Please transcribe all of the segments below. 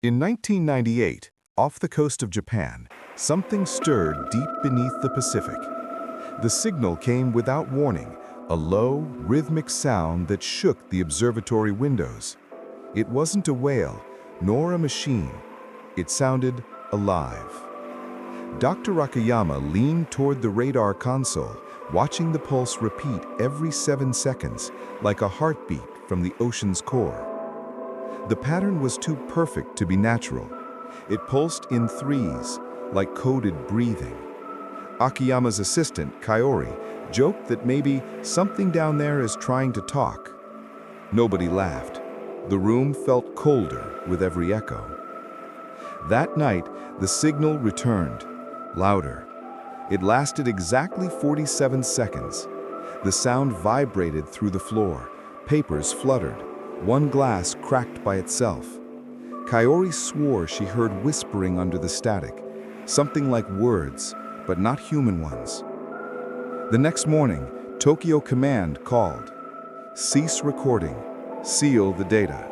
In 1998, off the coast of Japan, something stirred deep beneath the Pacific. The signal came without warning, a low, rhythmic sound that shook the observatory windows. It wasn't a whale, nor a machine. It sounded alive. Dr. Akiyama leaned toward the radar console, watching the pulse repeat every 7 seconds, like a heartbeat from the ocean's core. The pattern was too perfect to be natural. It pulsed in threes, like coded breathing. Akiyama's assistant, Kaori, joked that maybe something down there is trying to talk. Nobody laughed. The room felt colder with every echo. That night, the signal returned, louder. It lasted exactly 47 seconds. The sound vibrated through the floor. Papers fluttered. One glass cracked by itself. Kaori swore she heard whispering under the static, something like words, but not human ones. The next morning, Tokyo Command called. Cease recording. Seal the data.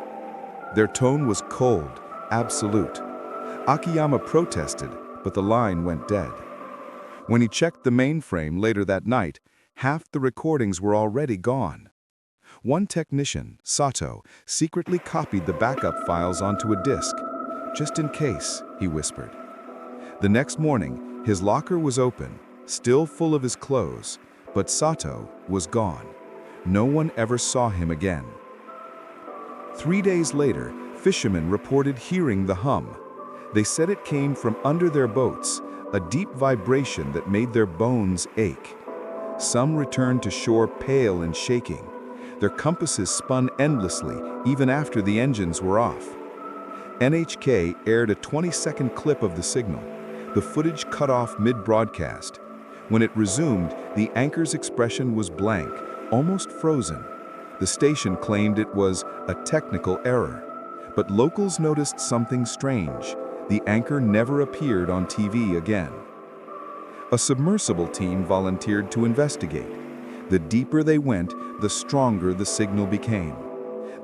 Their tone was cold, absolute. Akiyama protested, but the line went dead. When he checked the mainframe later that night, half the recordings were already gone. One technician, Sato, secretly copied the backup files onto a disk. Just in case, he whispered. The next morning, his locker was open, still full of his clothes, but Sato was gone. No one ever saw him again. 3 days later, fishermen reported hearing the hum. They said it came from under their boats, a deep vibration that made their bones ache. Some returned to shore pale and shaking. Their compasses spun endlessly, even after the engines were off. NHK aired a 20-second clip of the signal. The footage cut off mid-broadcast. When it resumed, the anchor's expression was blank, almost frozen. The station claimed it was a technical error. But locals noticed something strange. The anchor never appeared on TV again. A submersible team volunteered to investigate. The deeper they went, the stronger the signal became.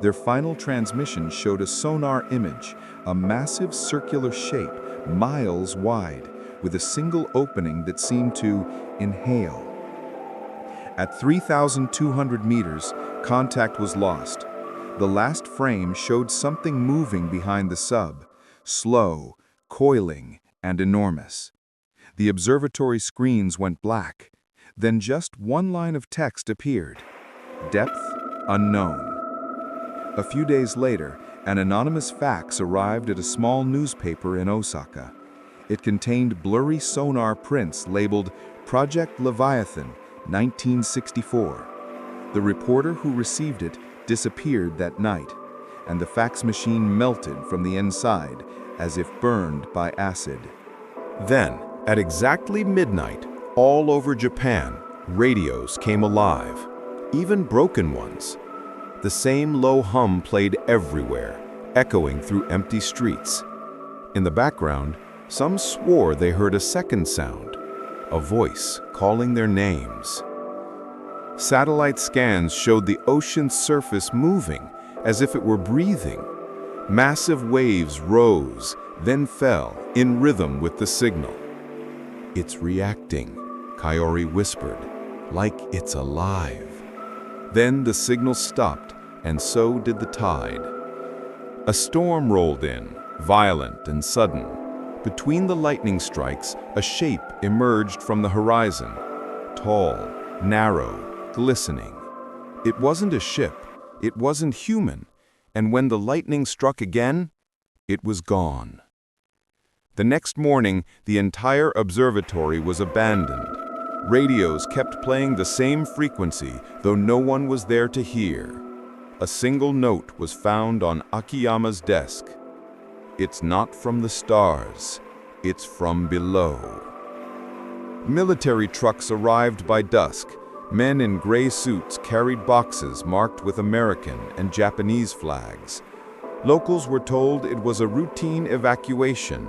Their final transmission showed a sonar image, a massive circular shape, miles wide, with a single opening that seemed to inhale. At 3,200 meters, contact was lost. The last frame showed something moving behind the sub, slow, coiling, and enormous. The observatory screens went black. Then just one line of text appeared. Depth unknown. A few days later, an anonymous fax arrived at a small newspaper in Osaka. It contained blurry sonar prints labeled Project Leviathan, 1964. The reporter who received it disappeared that night, and the fax machine melted from the inside as if burned by acid. Then, at exactly midnight, all over Japan, radios came alive, even broken ones. The same low hum played everywhere, echoing through empty streets. In the background, some swore they heard a second sound, a voice calling their names. Satellite scans showed the ocean's surface moving as if it were breathing. Massive waves rose, then fell, in rhythm with the signal. "It's reacting," Kaori whispered, "like it's alive." Then the signal stopped, and so did the tide. A storm rolled in, violent and sudden. Between the lightning strikes, a shape emerged from the horizon. Tall, narrow, glistening. It wasn't a ship, it wasn't human, and when the lightning struck again, it was gone. The next morning, the entire observatory was abandoned. Radios kept playing the same frequency, though no one was there to hear. A single note was found on Akiyama's desk. "It's not from the stars, it's from below." Military trucks arrived by dusk. Men in gray suits carried boxes marked with American and Japanese flags. Locals were told it was a routine evacuation.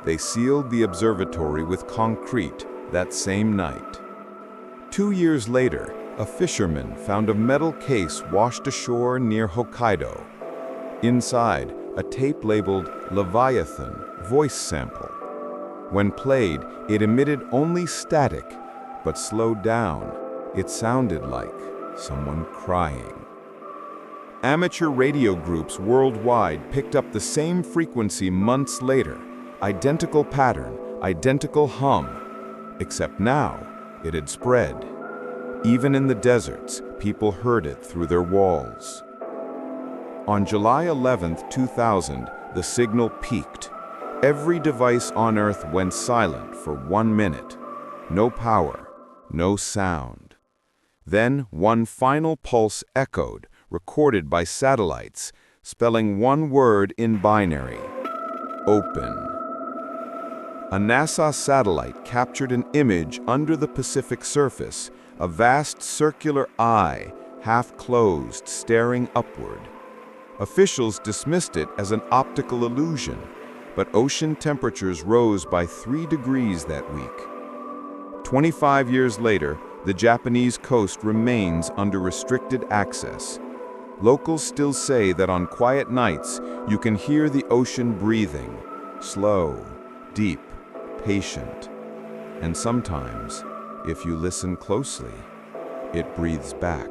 They sealed the observatory with concrete that same night. 2 years later, a fisherman found a metal case washed ashore near Hokkaido. Inside, a tape labeled Leviathan voice sample. When played, it emitted only static, but slowed down, it sounded like someone crying. Amateur radio groups worldwide picked up the same frequency months later, identical pattern, identical hum, except now it had spread. Even in the deserts, people heard it through their walls. On July 11, 2000, the signal peaked. Every device on Earth went silent for 1 minute. No power, no sound. Then one final pulse echoed, recorded by satellites, spelling one word in binary: open. A NASA satellite captured an image under the Pacific surface, a vast circular eye, half closed, staring upward. Officials dismissed it as an optical illusion, but ocean temperatures rose by 3 degrees that week. 25 years later, the Japanese coast remains under restricted access. Locals still say that on quiet nights, you can hear the ocean breathing, slow, deep, patient. And sometimes, if you listen closely, it breathes back.